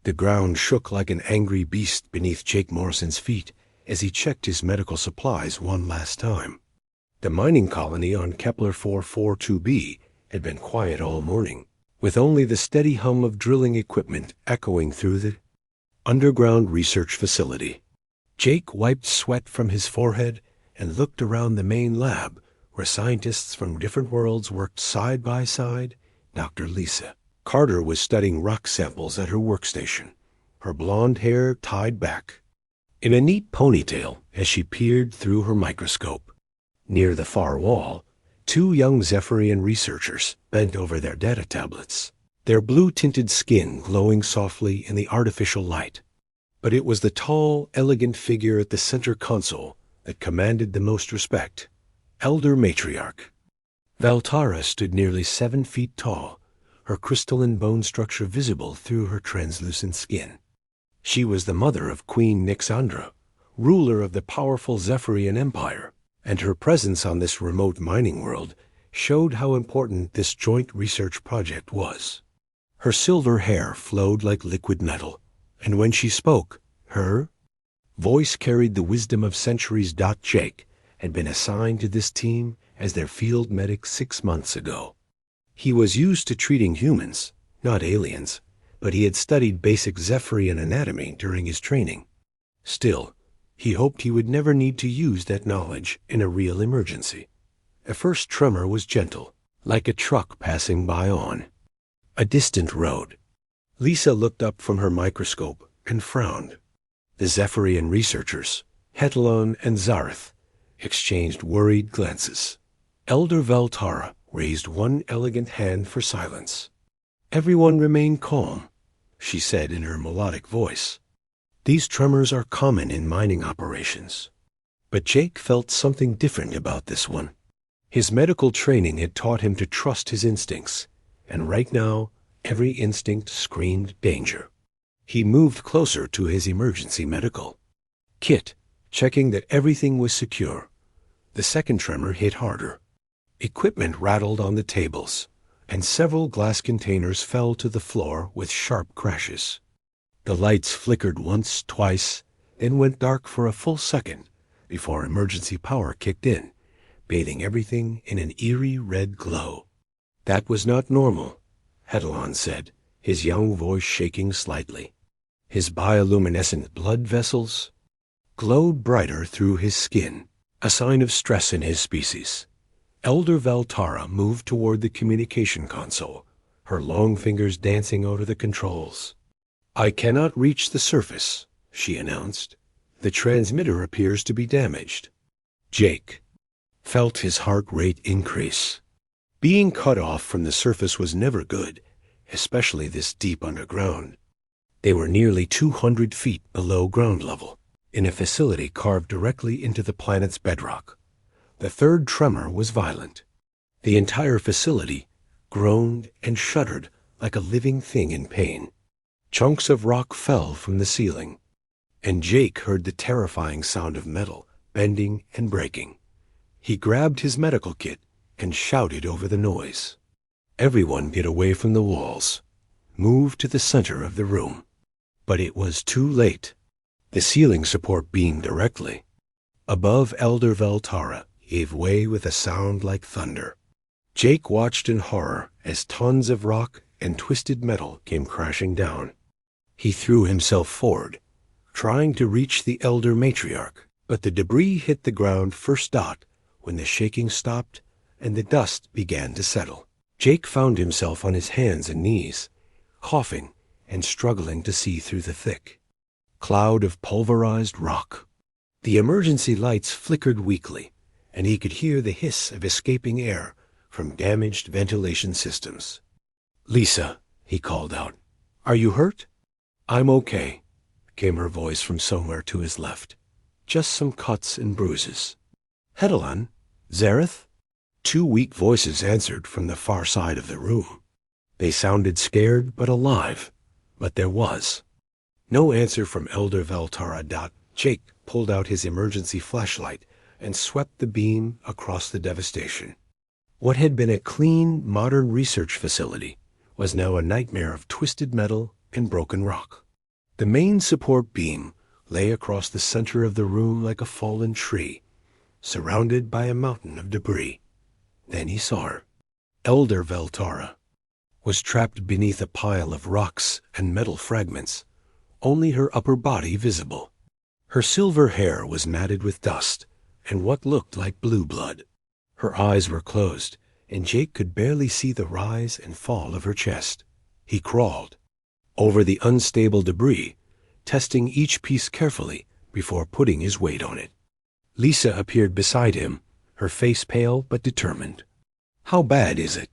The ground shook like an angry beast beneath Jake Morrison's feet as he checked his medical supplies one last time. The mining colony on Kepler 442b had been quiet all morning, with only the steady hum of drilling equipment echoing through the underground research facility. Jake wiped sweat from his forehead and looked around the main lab, where scientists from different worlds worked side by side. Dr. Lisa Carter was studying rock samples at her workstation, her blonde hair tied back in a neat ponytail as she peered through her microscope. Near the far wall, two young Zephyrian researchers bent over their data tablets, their blue-tinted skin glowing softly in the artificial light. But it was the tall, elegant figure at the center console that commanded the most respect. Elder Matriarch Valtara stood nearly 7 feet tall, her crystalline bone structure visible through her translucent skin. She was the mother of Queen Nixandra, ruler of the powerful Zephyrian Empire, and her presence on this remote mining world showed how important this joint research project was. Her silver hair flowed like liquid metal, and when she spoke, her voice carried the wisdom of centuries. Jake had been assigned to this team as their field medic 6 months ago. He was used to treating humans, not aliens, but he had studied basic Zephyrian anatomy during his training. Still, he hoped he would never need to use that knowledge in a real emergency. A first tremor was gentle, like a truck passing by on a distant road. Lisa looked up from her microscope and frowned. The Zephyrian researchers, Hetelon and Zareth, exchanged worried glances. Elder Valtara raised one elegant hand for silence. "Everyone remain calm," she said in her melodic voice. "These tremors are common in mining operations." But Jake felt something different about this one. His medical training had taught him to trust his instincts, and right now, every instinct screamed danger. He moved closer to his emergency medical kit, checking that everything was secure. The second tremor hit harder. Equipment rattled on the tables, and several glass containers fell to the floor with sharp crashes. The lights flickered once, twice, then went dark for a full second before emergency power kicked in, bathing everything in an eerie red glow. "That was not normal," Hetelon said, his young voice shaking slightly. His bioluminescent blood vessels glowed brighter through his skin, a sign of stress in his species. Elder Valtara moved toward the communication console, her long fingers dancing over the controls. "I cannot reach the surface," she announced. "The transmitter appears to be damaged." Jake felt his heart rate increase. Being cut off from the surface was never good, especially this deep underground. They were nearly 200 feet below ground level, in a facility carved directly into the planet's bedrock. The third tremor was violent. The entire facility groaned and shuddered like a living thing in pain. Chunks of rock fell from the ceiling, and Jake heard the terrifying sound of metal bending and breaking. He grabbed his medical kit and shouted over the noise. "Everyone get away from the walls. Move to the center of the room." But it was too late. The ceiling support beamed directly above Elder Valtara gave way with a sound like thunder. Jake watched in horror as tons of rock and twisted metal came crashing down. He threw himself forward, trying to reach the Elder Matriarch, but the debris hit the ground first when the shaking stopped and the dust began to settle. Jake found himself on his hands and knees, coughing and struggling to see through the thick cloud of pulverized rock. The emergency lights flickered weakly, and he could hear the hiss of escaping air from damaged ventilation systems. "Lisa," he called out, "are you hurt?" "I'm okay," came her voice from somewhere to his left. "Just some cuts and bruises." "Hetelon? Zareth?" Two weak voices answered from the far side of the room. They sounded scared but alive, but there was no answer from Elder Valtara. Jake pulled out his emergency flashlight and swept the beam across the devastation. What had been a clean, modern research facility was now a nightmare of twisted metal and broken rock. The main support beam lay across the center of the room like a fallen tree, surrounded by a mountain of debris. Then he saw her. Elder Veltara was trapped beneath a pile of rocks and metal fragments, only her upper body visible. Her silver hair was matted with dust and what looked like blue blood. Her eyes were closed, and Jake could barely see the rise and fall of her chest. He crawled over the unstable debris, testing each piece carefully before putting his weight on it. Lisa appeared beside him, her face pale but determined. "How bad is it?"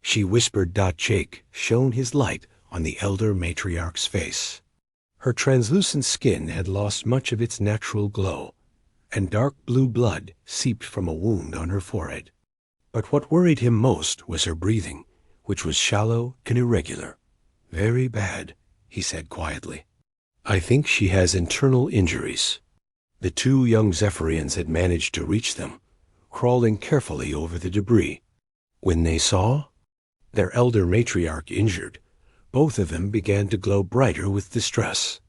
she whispered. Jake shone his light on the elder matriarch's face. Her translucent skin had lost much of its natural glow, and dark blue blood seeped from a wound on her forehead. But what worried him most was her breathing, which was shallow and irregular. "Very bad," he said quietly. "I think she has internal injuries." The two young Zephyrians had managed to reach them, crawling carefully over the debris. When they saw their elder matriarch injured, both of them began to glow brighter with distress.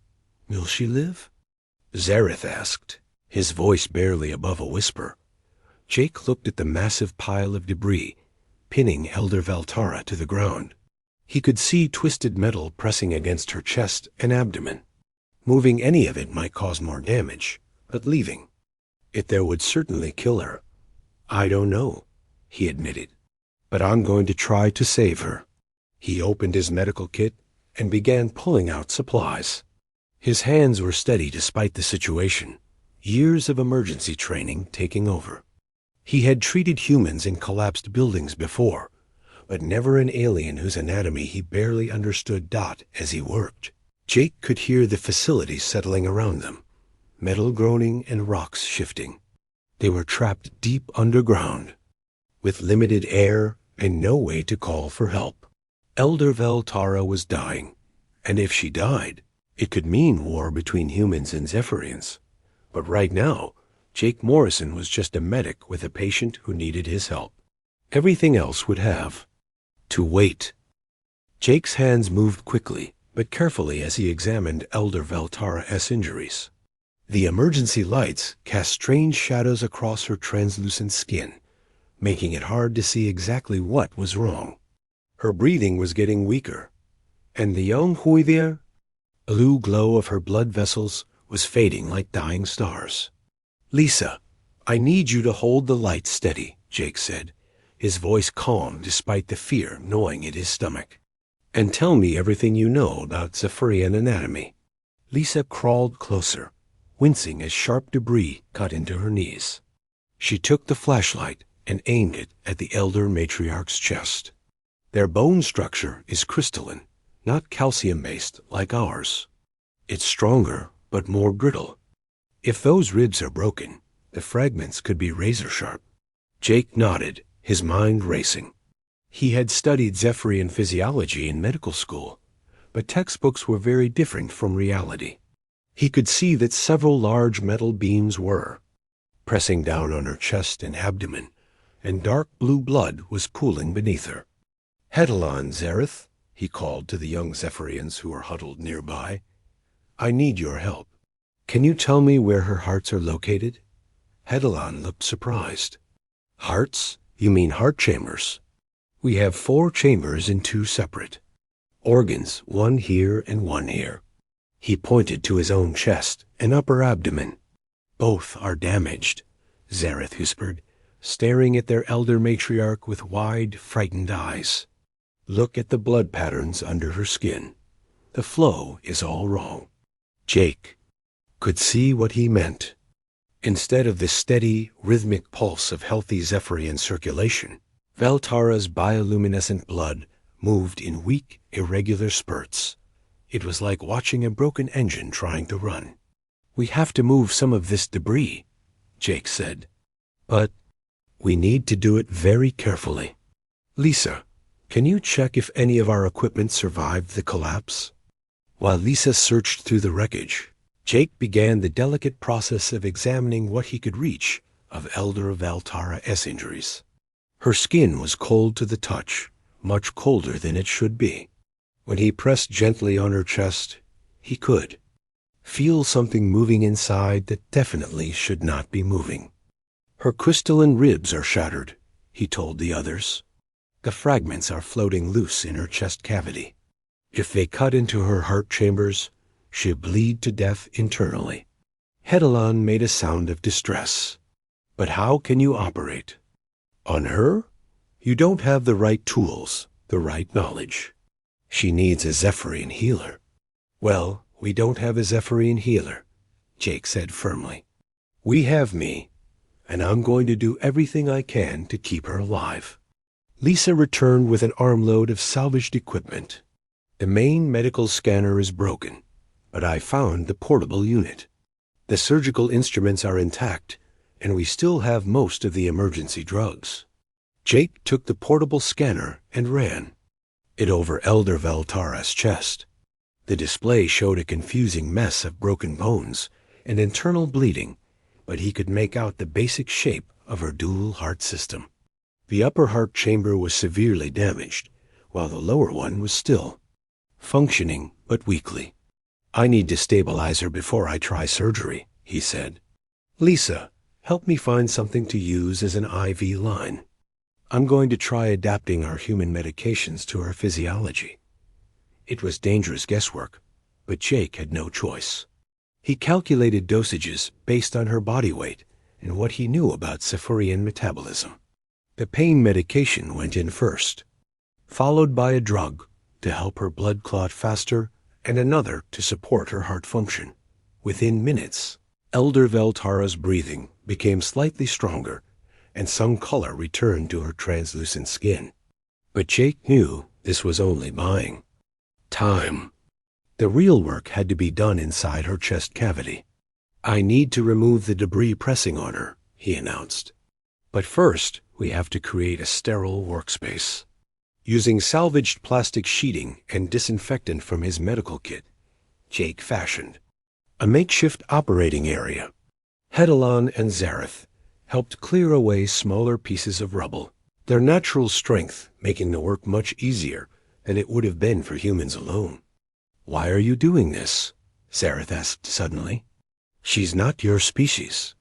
"Will she live?" Zareth asked, his voice barely above a whisper. Jake looked at the massive pile of debris, pinning Elder Veltara to the ground. He could see twisted metal pressing against her chest and abdomen. Moving any of it might cause more damage, but leaving it there would certainly kill her. "I don't know," he admitted, "but I'm going to try to save her." He opened his medical kit and began pulling out supplies. His hands were steady despite the situation, years of emergency training taking over. He had treated humans in collapsed buildings before, but never an alien whose anatomy he barely understood. As he worked, Jake could hear the facility settling around them, metal groaning and rocks shifting. They were trapped deep underground, with limited air and no way to call for help. Elder Veltara was dying, and if she died, it could mean war between humans and Zephyrians. But right now, Jake Morrison was just a medic with a patient who needed his help. Everything else would have to wait. Jake's hands moved quickly, but carefully as he examined Elder Veltara's injuries. The emergency lights cast strange shadows across her translucent skin, making it hard to see exactly what was wrong. Her breathing was getting weaker, and the young Huidir, blue glow of her blood vessels was fading like dying stars. "Lisa, I need you to hold the light steady," Jake said, his voice calm despite the fear gnawing at his stomach. "And tell me everything you know about Zephyrian anatomy." Lisa crawled closer, wincing as sharp debris cut into her knees. She took the flashlight and aimed it at the elder matriarch's chest. "Their bone structure is crystalline, not calcium-based like ours. It's stronger, but more brittle. If those ribs are broken, the fragments could be razor-sharp." Jake nodded, his mind racing. He had studied Zephyrian physiology in medical school, but textbooks were very different from reality. He could see that several large metal beams were pressing down on her chest and abdomen, and dark blue blood was pooling beneath her. "Hedalon, Zareth," he called to the young Zephyrians who were huddled nearby. "I need your help. Can you tell me where her hearts are located?" Hedalon looked surprised. "Hearts? You mean heart chambers? We have 4 chambers and 2 separate. Organs, 1 here and 1 here." He pointed to his own chest and upper abdomen. "Both are damaged," Zareth whispered, staring at their elder matriarch with wide, frightened eyes. "Look at the blood patterns under her skin. The flow is all wrong." Jake could see what he meant. Instead of the steady, rhythmic pulse of healthy Zephyrian circulation, Veltara's bioluminescent blood moved in weak, irregular spurts. It was like watching a broken engine trying to run. "We have to move some of this debris," Jake said. "But we need to do it very carefully. Lisa, can you check if any of our equipment survived the collapse?" While Lisa searched through the wreckage, Jake began the delicate process of examining what he could reach of Elder Veltara's injuries. Her skin was cold to the touch, much colder than it should be. When he pressed gently on her chest, He could feel something moving inside that definitely should not be moving. Her crystalline ribs are shattered, he told the others. The fragments are floating loose in her chest cavity. If they cut into her heart chambers, she'll bleed to death internally. Hedalon made a sound of distress. But how can you operate? On her? You don't have the right tools, the right knowledge. She needs a Zephyrian healer. Well, we don't have a Zephyrian healer, Jake said firmly. We have me, and I'm going to do everything I can to keep her alive. Lisa returned with an armload of salvaged equipment. The main medical scanner is broken, but I found the portable unit. The surgical instruments are intact, and we still have most of the emergency drugs. Jake took the portable scanner and ran it over Elder Veltara's chest. The display showed a confusing mess of broken bones and internal bleeding, but he could make out the basic shape of her dual heart system. The upper heart chamber was severely damaged, while the lower one was still functioning but weakly. I need to stabilize her before I try surgery, he said. Lisa, help me find something to use as an IV line. I'm going to try adapting our human medications to her physiology. It was dangerous guesswork, but Jake had no choice. He calculated dosages based on her body weight and what he knew about Zephyrian metabolism. The pain medication went in first, followed by a drug to help her blood clot faster and another to support her heart function. Within minutes, Elder Veltara's breathing became slightly stronger, and some color returned to her translucent skin. But Jake knew this was only buying time. The real work had to be done inside her chest cavity. I need to remove the debris pressing on her, he announced. But first, we have to create a sterile workspace. Using salvaged plastic sheeting and disinfectant from his medical kit, Jake fashioned a makeshift operating area. Hedalon and Zareth helped clear away smaller pieces of rubble, their natural strength making the work much easier than it would have been for humans alone. Why are you doing this? Zareth asked suddenly. She's not your species.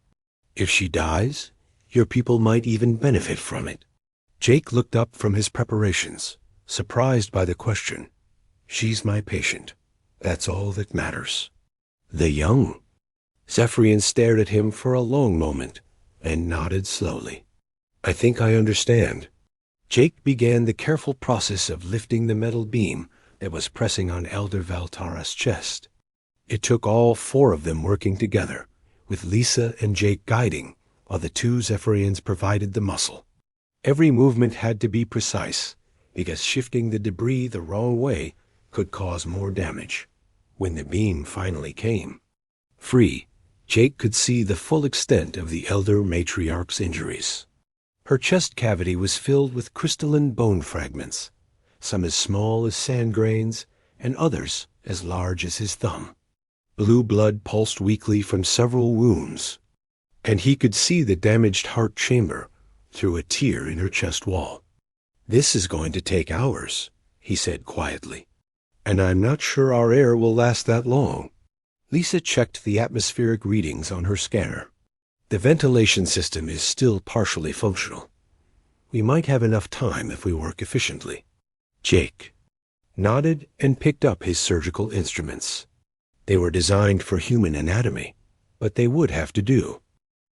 If she dies, your people might even benefit from it. Jake looked up from his preparations, surprised by the question. She's my patient. That's all that matters. The young. Zephyrian stared at him for a long moment and nodded slowly. I think I understand. Jake began the careful process of lifting the metal beam that was pressing on Elder Veltara's chest. It took all four of them working together, with Lisa and Jake guiding, while the two Zephyrians provided the muscle. Every movement had to be precise, because shifting the debris the wrong way could cause more damage. When the beam finally came free, Jake could see the full extent of the elder matriarch's injuries. Her chest cavity was filled with crystalline bone fragments, some as small as sand grains and others as large as his thumb. Blue blood pulsed weakly from several wounds, and he could see the damaged heart chamber through a tear in her chest wall. This is going to take hours, he said quietly, and I'm not sure our air will last that long. Lisa checked the atmospheric readings on her scanner. The ventilation system is still partially functional. We might have enough time if we work efficiently. Jake nodded and picked up his surgical instruments. They were designed for human anatomy, but they would have to do.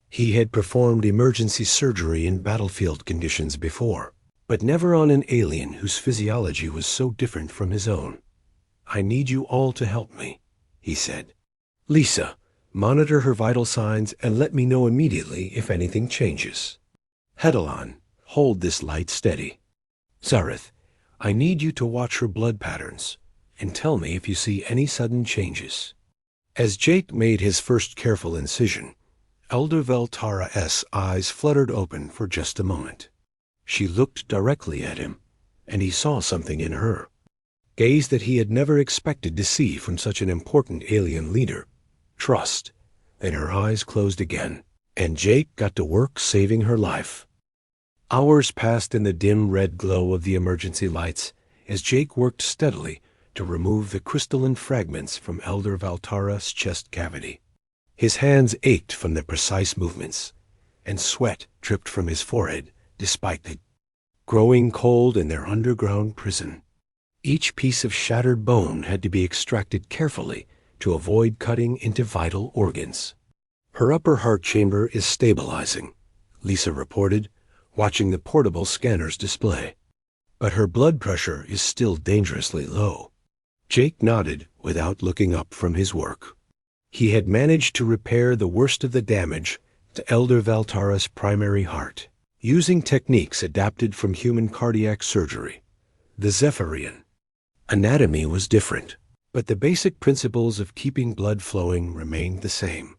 He had performed emergency surgery in battlefield conditions before, but never on an alien whose physiology was so different from his own. I need you all to help me, he said. Lisa, monitor her vital signs and let me know immediately if anything changes. Hedalon, hold this light steady. Zareth, I need you to watch her blood patterns and tell me if you see any sudden changes. As Jake made his first careful incision, Elder Veltara's eyes fluttered open for just a moment. She looked directly at him, and he saw something in her. Gaze that he had never expected to see from such an important alien leader. Trust. Then her eyes closed again, and Jake got to work saving her life. Hours passed in the dim red glow of the emergency lights as Jake worked steadily to remove the crystalline fragments from Elder Valtara's chest cavity. His hands ached from the precise movements, and sweat dripped from his forehead despite the growing cold in their underground prison. Each piece of shattered bone had to be extracted carefully to avoid cutting into vital organs. "Her upper heart chamber is stabilizing," Lisa reported, watching the portable scanner's display. "But her blood pressure is still dangerously low." Jake nodded without looking up from his work. He had managed to repair the worst of the damage to Elder Valtara's primary heart, using techniques adapted from human cardiac surgery, the Zephyrian. Anatomy was different, but the basic principles of keeping blood flowing remained the same.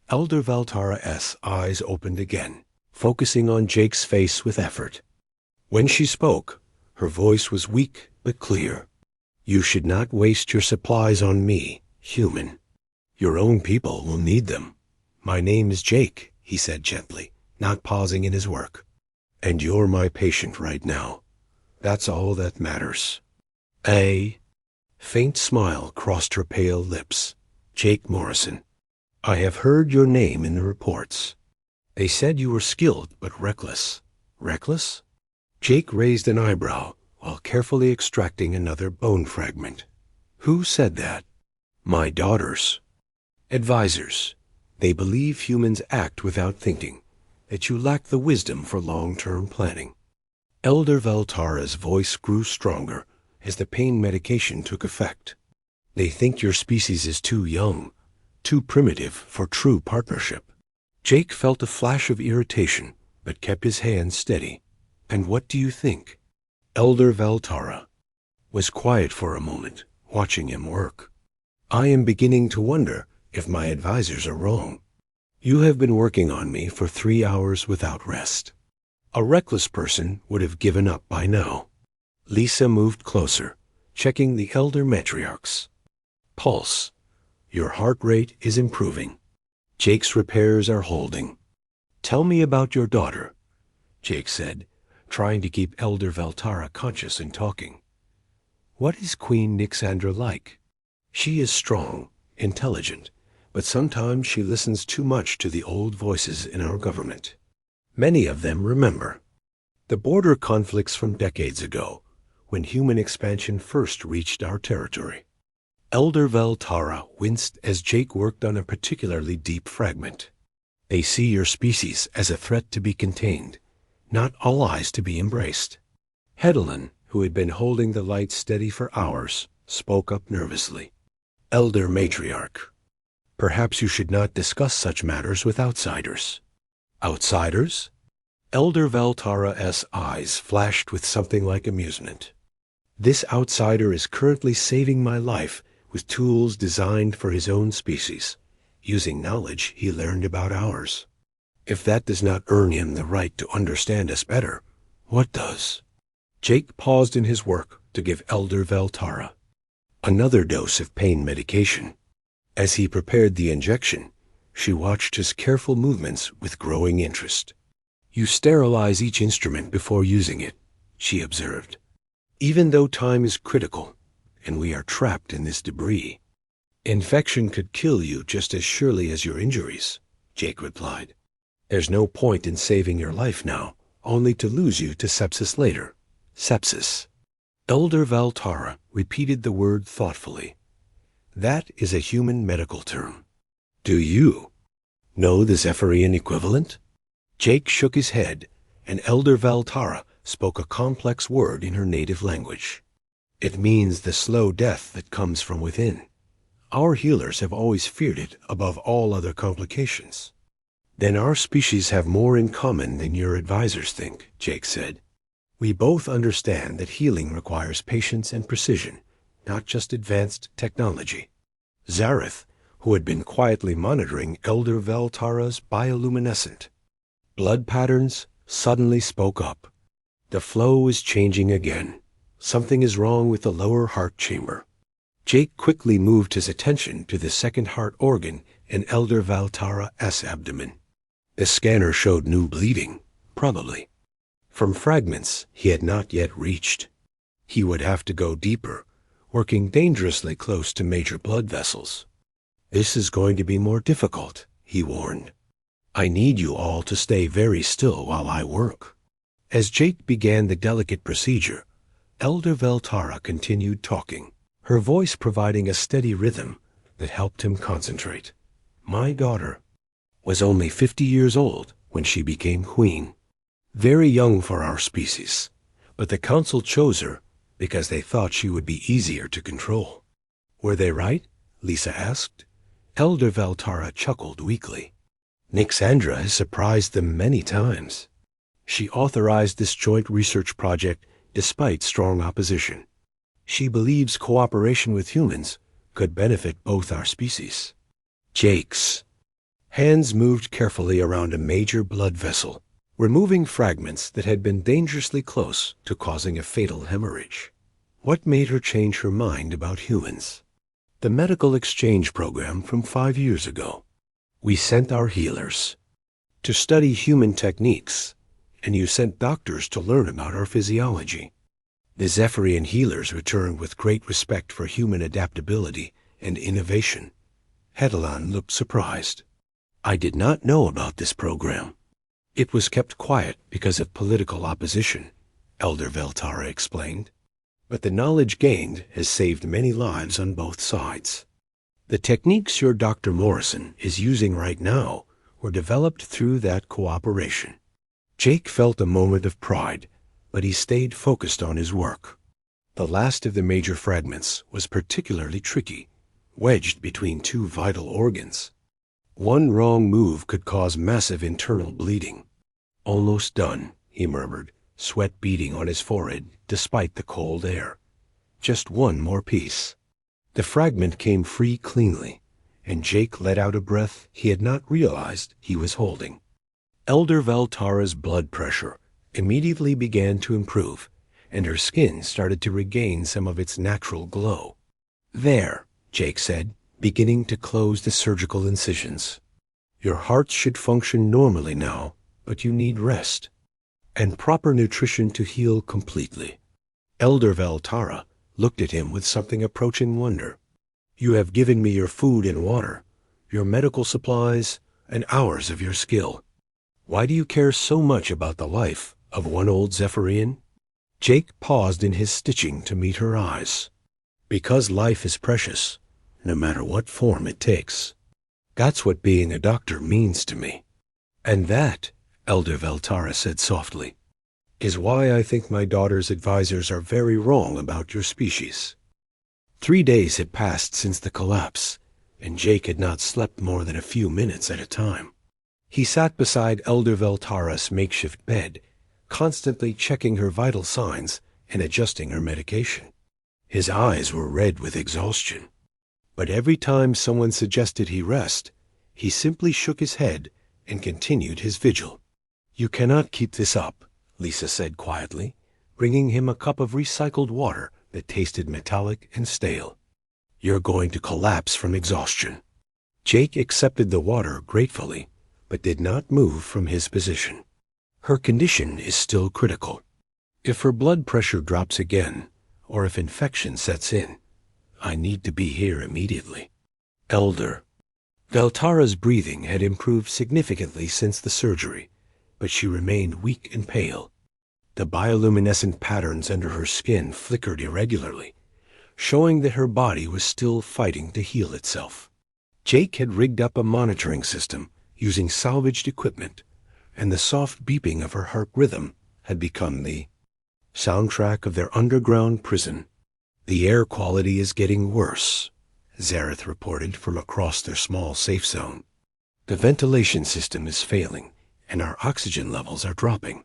Elder Valtara's eyes opened again, focusing on Jake's face with effort. When she spoke, her voice was weak but clear. "You should not waste your supplies on me, human. Your own people will need them. My name is Jake," he said gently, not pausing in his work. "And you're my patient right now. That's all that matters." A faint smile crossed her pale lips. "Jake Morrison. I have heard your name in the reports. They said you were skilled but reckless." "Reckless?" Jake raised an eyebrow while carefully extracting another bone fragment. "Who said that?" "My daughters. Advisors. They believe humans act without thinking, that you lack the wisdom for long-term planning." Elder Valtara's voice grew stronger as the pain medication took effect. "They think your species is too young, too primitive for true partnership." Jake felt a flash of irritation, but kept his hands steady. "And what do you think?" Elder Valtara was quiet for a moment, watching him work. "I am beginning to wonder if my advisors are wrong. You have been working on me for 3 hours without rest. A reckless person would have given up by now." Lisa moved closer, checking the elder matriarch's pulse. "Your heart rate is improving. Jake's repairs are holding." "Tell me about your daughter," Jake said, trying to keep Elder Valtara conscious and talking. "What is Queen Nixandra like?" "She is strong, intelligent, but sometimes she listens too much to the old voices in our government. Many of them remember the border conflicts from decades ago, when human expansion first reached our territory." Elder Valtara winced as Jake worked on a particularly deep fragment. "They see your species as a threat to be contained, not allies to be embraced." Hedlin, who had been holding the light steady for hours, spoke up nervously. "Elder Matriarch, perhaps you should not discuss such matters with outsiders." "Outsiders?" Elder Valtara's eyes flashed with something like amusement. "This outsider is currently saving my life with tools designed for his own species, using knowledge he learned about ours. If that does not earn him the right to understand us better, what does?" Jake paused in his work to give Elder Valtara another dose of pain medication. As he prepared the injection, she watched his careful movements with growing interest. "You sterilize each instrument before using it," she observed. "Even though time is critical, and we are trapped in this debris." "Infection could kill you just as surely as your injuries," Jake replied. "There's no point in saving your life now, only to lose you to sepsis later." Sepsis. Elder Valtara repeated the word thoughtfully. "That is a human medical term. Do you know the Zephyrian equivalent?" Jake shook his head, and Elder Valtara spoke a complex word in her native language. "It means the slow death that comes from within. Our healers have always feared it above all other complications." "Then our species have more in common than your advisors think," Jake said. "We both understand that healing requires patience and precision, not just advanced technology." Zareth, who had been quietly monitoring Elder Valtara's bioluminescent blood patterns, suddenly spoke up. "The flow is changing again. Something is wrong with the lower heart chamber." Jake quickly moved his attention to the second heart organ in Elder Valtara's abdomen. The scanner showed new bleeding, probably from fragments he had not yet reached. He would have to go deeper, working dangerously close to major blood vessels. "This is going to be more difficult," he warned. "I need you all to stay very still while I work." As Jake began the delicate procedure, Elder Veltara continued talking, her voice providing a steady rhythm that helped him concentrate. "My daughter was only 50 years old when she became queen. Very young for our species, but the council chose her because they thought she would be easier to control." "Were they right?" Lisa asked. Elder Veltara chuckled weakly. "Nixandra has surprised them many times. She authorized this joint research project despite strong opposition. She believes cooperation with humans could benefit both our species." Jake's hands moved carefully around a major blood vessel, removing fragments that had been dangerously close to causing a fatal hemorrhage. What made her change her mind about humans? The medical exchange program from 5 years ago. "We sent our healers to study human techniques, and you sent doctors to learn about our physiology. The Zephyrian healers returned with great respect for human adaptability and innovation." Hedelan looked surprised. "I did not know about this program." "It was kept quiet because of political opposition," Elder Veltara explained. "But the knowledge gained has saved many lives on both sides. The techniques your Dr. Morrison is using right now were developed through that cooperation." Jake felt a moment of pride, but he stayed focused on his work. The last of the major fragments was particularly tricky, wedged between two vital organs. One wrong move could cause massive internal bleeding. "Almost done," he murmured, sweat beading on his forehead despite the cold air. "Just one more piece." The fragment came free cleanly, and Jake let out a breath he had not realized he was holding. Elder Veltara's blood pressure immediately began to improve, and her skin started to regain some of its natural glow. "There," Jake said, beginning to close the surgical incisions. "Your heart should function normally now, but you need rest and proper nutrition to heal completely." Elder Veltara looked at him with something approaching wonder. "You have given me your food and water, your medical supplies, and hours of your skill. Why do you care so much about the life of one old Zephyrian?" Jake paused in his stitching to meet her eyes. "Because life is precious, no matter what form it takes. That's what being a doctor means to me. And that," Elder Veltara said softly, "is why I think my daughter's advisors are very wrong about your species." 3 days had passed since the collapse, and Jake had not slept more than a few minutes at a time. He sat beside Elder Veltara's makeshift bed, constantly checking her vital signs and adjusting her medication. His eyes were red with exhaustion. But every time someone suggested he rest, he simply shook his head and continued his vigil. "You cannot keep this up," Lisa said quietly, bringing him a cup of recycled water that tasted metallic and stale. "You're going to collapse from exhaustion." Jake accepted the water gratefully, but did not move from his position. "Her condition is still critical. If her blood pressure drops again, or if infection sets in, I need to be here immediately." Elder Veltara's breathing had improved significantly since the surgery, but she remained weak and pale. The bioluminescent patterns under her skin flickered irregularly, showing that her body was still fighting to heal itself. Jake had rigged up a monitoring system using salvaged equipment, and the soft beeping of her heart rhythm had become the soundtrack of their underground prison. "The air quality is getting worse," Zareth reported from across their small safe zone. "The ventilation system is failing, and our oxygen levels are dropping."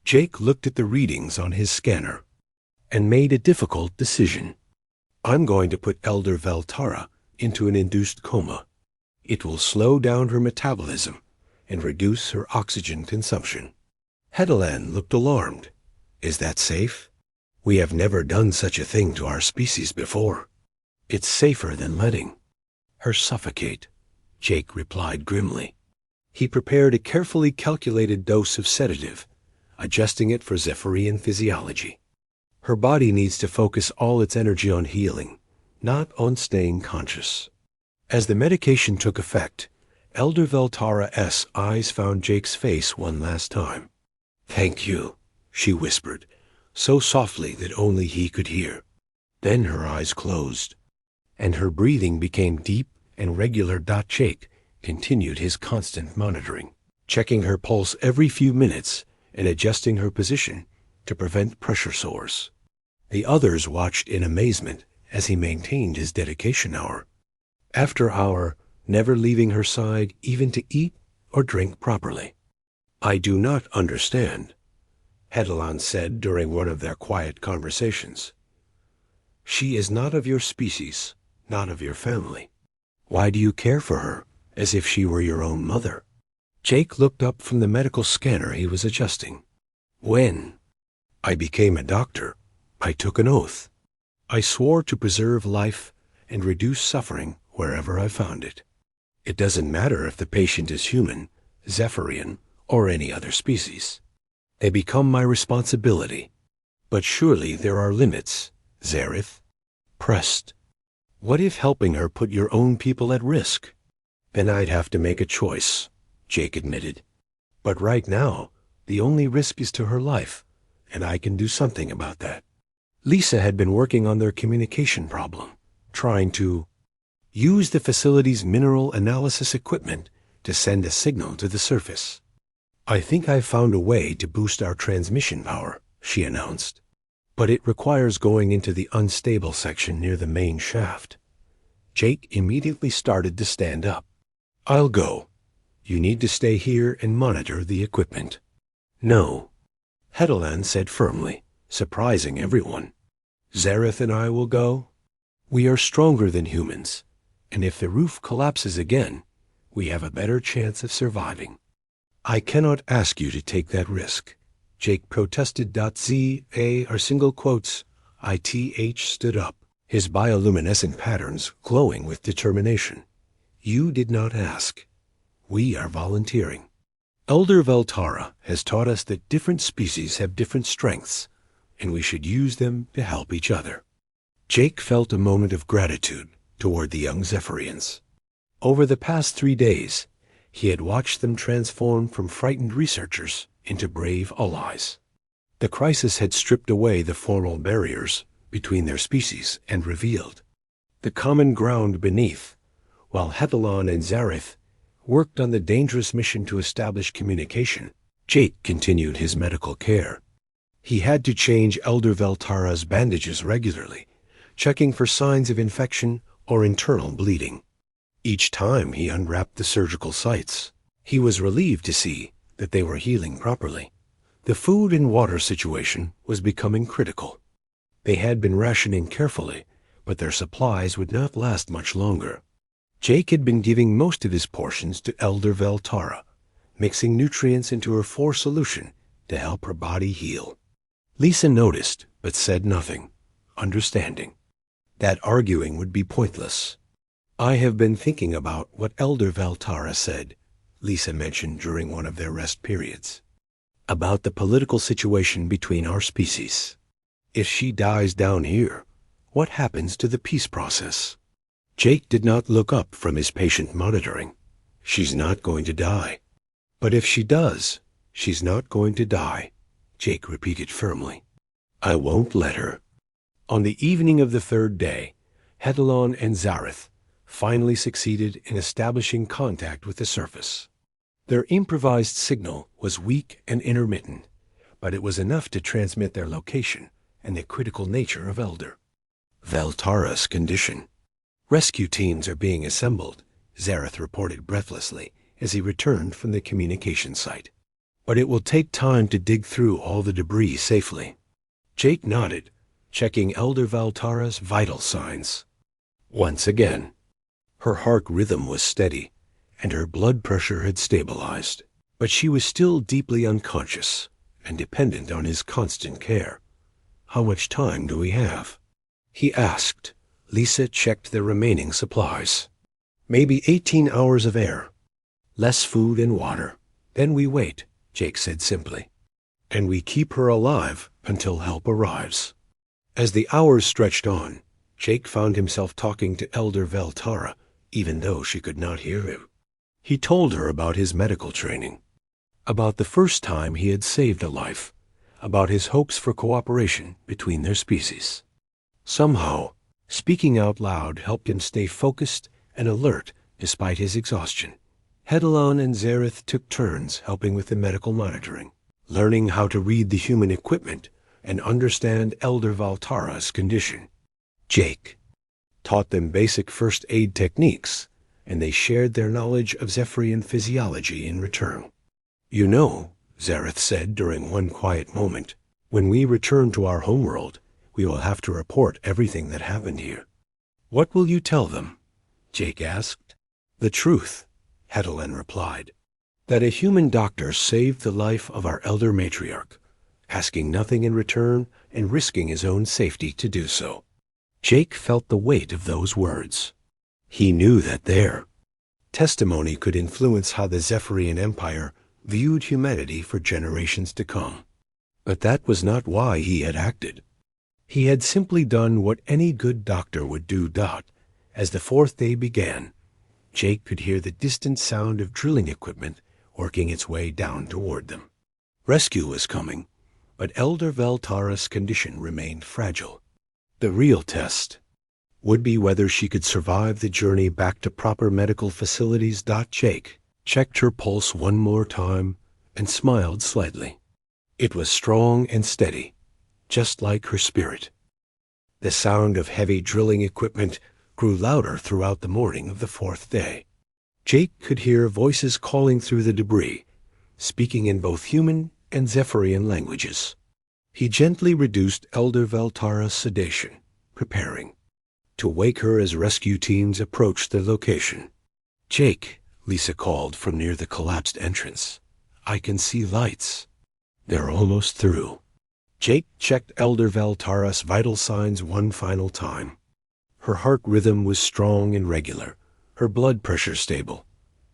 Jake looked at the readings on his scanner and made a difficult decision. "I'm going to put Elder Veltara into an induced coma. It will slow down her metabolism and reduce her oxygen consumption." Hedelan looked alarmed. "Is that safe? We have never done such a thing to our species before." "It's safer than letting her suffocate," Jake replied grimly. He prepared a carefully calculated dose of sedative, adjusting it for Zephyrian physiology. Her body needs to focus all its energy on healing, not on staying conscious. As the medication took effect, Elder Veltara's eyes found Jake's face one last time. "Thank you," she whispered, so softly that only he could hear. Then her eyes closed, and her breathing became deep and regular. Jake continued his constant monitoring, checking her pulse every few minutes and adjusting her position to prevent pressure sores. The others watched in amazement as he maintained his dedication hour after hour, never leaving her side even to eat or drink properly. "I do not understand," Hedalon said during one of their quiet conversations. "She is not of your species, not of your family. Why do you care for her as if she were your own mother?" Jake looked up from the medical scanner he was adjusting. "When I became a doctor, I took an oath. I swore to preserve life and reduce suffering wherever I found it. It doesn't matter if the patient is human, Zephyrian, or any other species. They become my responsibility. But surely there are limits, Zareth." Pressed. "What if helping her put your own people at risk?" "Then I'd have to make a choice," Jake admitted. "But right now, the only risk is to her life, and I can do something about that." Lisa had been working on their communication problem, trying to use the facility's mineral analysis equipment to send a signal to the surface. "I think I've found a way to boost our transmission power," she announced. "But it requires going into the unstable section near the main shaft." Jake immediately started to stand up. "I'll go. You need to stay here and monitor the equipment." "No," Hedalon said firmly, surprising everyone. "Zareth and I will go. We are stronger than humans, and if the roof collapses again, we have a better chance of surviving." "I cannot ask you to take that risk," Jake protested. ITH stood up, his bioluminescent patterns glowing with determination. "You did not ask. We are volunteering. Elder Veltara has taught us that different species have different strengths, and we should use them to help each other." Jake felt a moment of gratitude toward the young Zephyrians. Over the past 3 days, he had watched them transform from frightened researchers into brave allies. The crisis had stripped away the formal barriers between their species and revealed the common ground beneath, while Hedalon and Zareth worked on the dangerous mission to establish communication. Jake continued his medical care. He had to change Elder Veltara's bandages regularly, checking for signs of infection or internal bleeding. Each time he unwrapped the surgical sites, he was relieved to see that they were healing properly. The food and water situation was becoming critical. They had been rationing carefully, but their supplies would not last much longer. Jake had been giving most of his portions to Elder Veltara, mixing nutrients into her 4 solution to help her body heal. Lisa noticed, but said nothing, understanding that arguing would be pointless. "I have been thinking about what Elder Veltara said," Lisa mentioned during one of their rest periods, "about the political situation between our species. If she dies down here, what happens to the peace process?" Jake did not look up from his patient monitoring. "She's not going to die." "But if she does, she's not going to die," Jake repeated firmly. "I won't let her." On the evening of the 3rd day, Hedalon and Zareth finally succeeded in establishing contact with the surface. Their improvised signal was weak and intermittent, but it was enough to transmit their location and the critical nature of Elder Veltara's condition. "Rescue teams are being assembled," Zareth reported breathlessly as he returned from the communication site. "But it will take time to dig through all the debris safely." Jake nodded, checking Elder Veltara's vital signs. Once again, her heart rhythm was steady, and her blood pressure had stabilized. But she was still deeply unconscious and dependent on his constant care. "How much time do we have?" he asked. Lisa checked the remaining supplies. "Maybe 18 hours of air. Less food and water. Then we wait," Jake said simply. "And we keep her alive until help arrives." As the hours stretched on, Jake found himself talking to Elder Veltara, even though she could not hear him. He told her about his medical training, about the first time he had saved a life, about his hopes for cooperation between their species. Somehow, speaking out loud helped him stay focused and alert despite his exhaustion. Hedalon and Zareth took turns helping with the medical monitoring, learning how to read the human equipment and understand Elder Valtara's condition. Jake taught them basic first aid techniques, and they shared their knowledge of Zephyrian physiology in return. "You know," Zareth said during one quiet moment, "when we return to our homeworld, we will have to report everything that happened here." "What will you tell them?" Jake asked. "The truth," Hedalon replied. "That a human doctor saved the life of our elder matriarch, asking nothing in return and risking his own safety to do so." Jake felt the weight of those words. He knew that their testimony could influence how the Zephyrian Empire viewed humanity for generations to come. But that was not why he had acted. He had simply done what any good doctor would do. As the fourth day began, Jake could hear the distant sound of drilling equipment working its way down toward them. Rescue was coming, but Elder Veltara's condition remained fragile. The real test would be whether she could survive the journey back to proper medical facilities. Jake checked her pulse one more time and smiled slightly. It was strong and steady, just like her spirit. The sound of heavy drilling equipment grew louder throughout the morning of the fourth day. Jake could hear voices calling through the debris, speaking in both human and Zephyrian languages. He gently reduced Elder Veltara's sedation, preparing to wake her as rescue teams approached the location. "Jake," Lisa called from near the collapsed entrance, "I can see lights." "They're almost through." Jake checked Elder Veltara's vital signs one final time. Her heart rhythm was strong and regular, her blood pressure stable,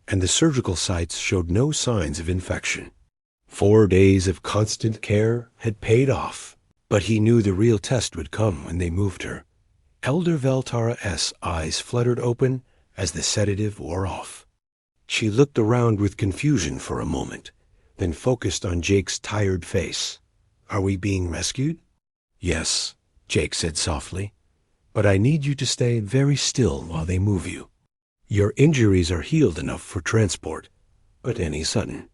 and the surgical sites showed no signs of infection. 4 days of constant care had paid off, but he knew the real test would come when they moved her. Elder Veltara's eyes fluttered open as the sedative wore off. She looked around with confusion for a moment, then focused on Jake's tired face. "Are we being rescued?" "Yes," Jake said softly, "but I need you to stay very still while they move you. Your injuries are healed enough for transport, but any sudden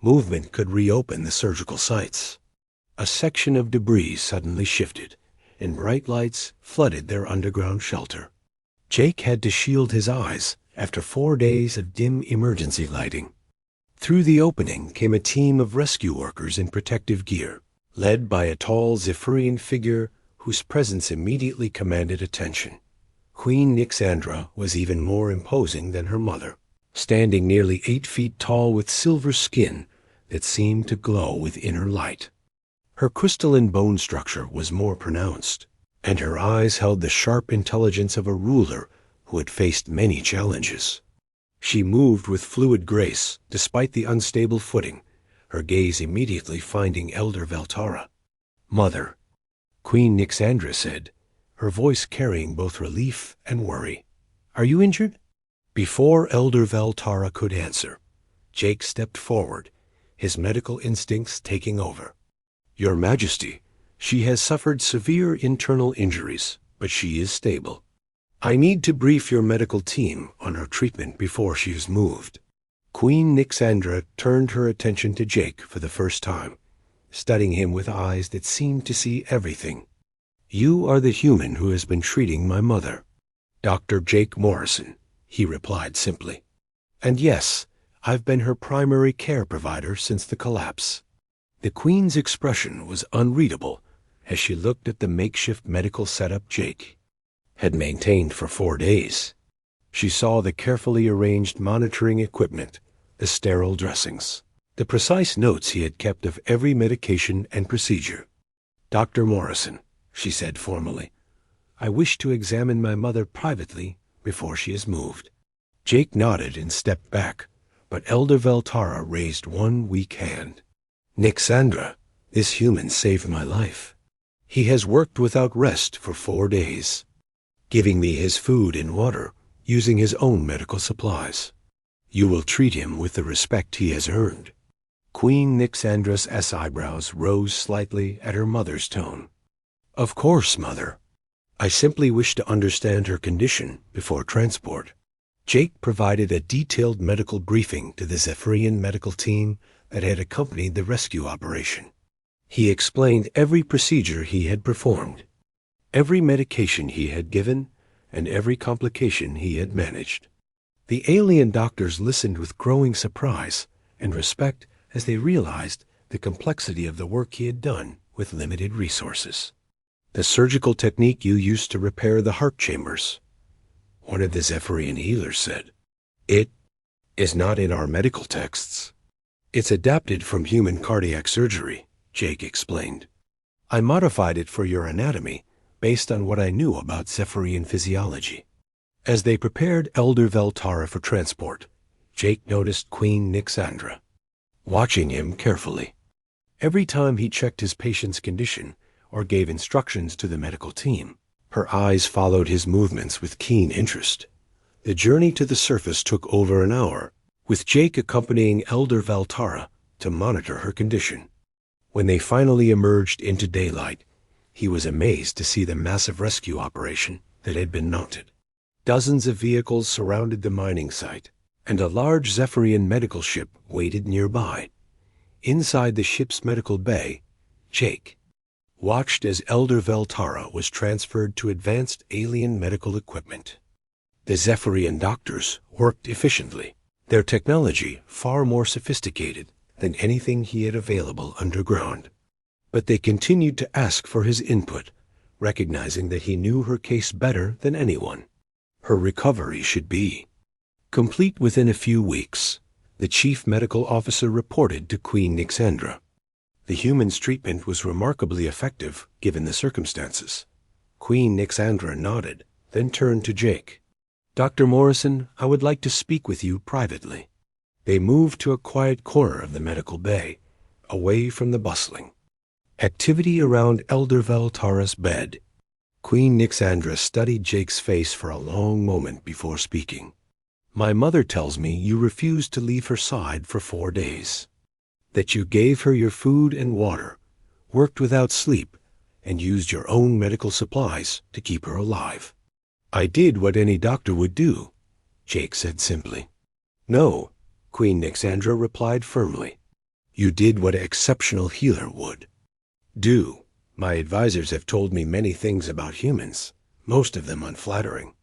movement could reopen the surgical sites." A section of debris suddenly shifted, and bright lights flooded their underground shelter. Jake had to shield his eyes after 4 days of dim emergency lighting. Through the opening came a team of rescue workers in protective gear, led by a tall Zephyrian figure whose presence immediately commanded attention. Queen Nyxandra was even more imposing than her mother, standing nearly 8 feet tall with silver skin that seemed to glow with inner light. Her crystalline bone structure was more pronounced, and her eyes held the sharp intelligence of a ruler who had faced many challenges. She moved with fluid grace despite the unstable footing, her gaze immediately finding Elder Veltara. "Mother," Queen Nyxandra said, her voice carrying both relief and worry. "Are you injured?" Before Elder Veltara could answer, Jake stepped forward, his medical instincts taking over. "Your Majesty, she has suffered severe internal injuries, but she is stable. I need to brief your medical team on her treatment before she is moved." Queen Nyxandra turned her attention to Jake for the first time, studying him with eyes that seemed to see everything. "You are the human who has been treating my mother." "Dr. Jake Morrison," he replied simply. "And yes, I've been her primary care provider since the collapse." The Queen's expression was unreadable as she looked at the makeshift medical setup Jake had maintained for 4 days. She saw the carefully arranged monitoring equipment, the sterile dressings, the precise notes he had kept of every medication and procedure. "Dr. Morrison," she said formally, "I wish to examine my mother privately before she is moved." Jake nodded and stepped back, but Elder Veltara raised one weak hand. "Nyxandra, this human saved my life." He has worked without rest for 4 days, giving me his food and water, using his own medical supplies. You will treat him with the respect he has earned." Queen Nixandra's eyebrows rose slightly at her mother's tone. "Of course, Mother. I simply wish to understand her condition before transport." Jake provided a detailed medical briefing to the Zephyrian medical team that had accompanied the rescue operation. He explained every procedure he had performed, every medication he had given, and every complication he had managed. The alien doctors listened with growing surprise and respect as they realized the complexity of the work he had done with limited resources. "The surgical technique you used to repair the heart chambers," one of the Zephyrian healers said. "It is not in our medical texts. It's adapted from human cardiac surgery," Jake explained. "I modified it for your anatomy based on what I knew about Zephyrian physiology." As they prepared Elder Veltara for transport, Jake noticed Queen Nixandra, watching him carefully. Every time he checked his patient's condition or gave instructions to the medical team, her eyes followed his movements with keen interest. The journey to the surface took over an hour, with Jake accompanying Elder Veltara to monitor her condition. When they finally emerged into daylight, he was amazed to see the massive rescue operation that had been mounted. Dozens of vehicles surrounded the mining site, and a large Zephyrian medical ship waited nearby. Inside the ship's medical bay, Jake watched as Elder Veltara was transferred to advanced alien medical equipment. The Zephyrian doctors worked efficiently, their technology far more sophisticated than anything he had available underground. But they continued to ask for his input, recognizing that he knew her case better than anyone. Her recovery should be complete within a few weeks, the chief medical officer reported to Queen Nixandra. The human's treatment was remarkably effective given the circumstances. Queen Nixandra nodded, then turned to Jake. "Dr. Morrison, I would like to speak with you privately." They moved to a quiet corner of the medical bay, away from the bustling activity around Elder Veltara's bed. Queen Nixandra studied Jake's face for a long moment before speaking. "My mother tells me you refused to leave her side for 4 days, that you gave her your food and water, worked without sleep, and used your own medical supplies to keep her alive." "I did what any doctor would do," Jake said simply. "No," Queen Nixandra replied firmly. "You did what an exceptional healer would do. My advisors have told me many things about humans, most of them unflattering.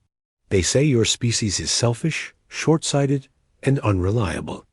They say your species is selfish, short-sighted, and unreliable.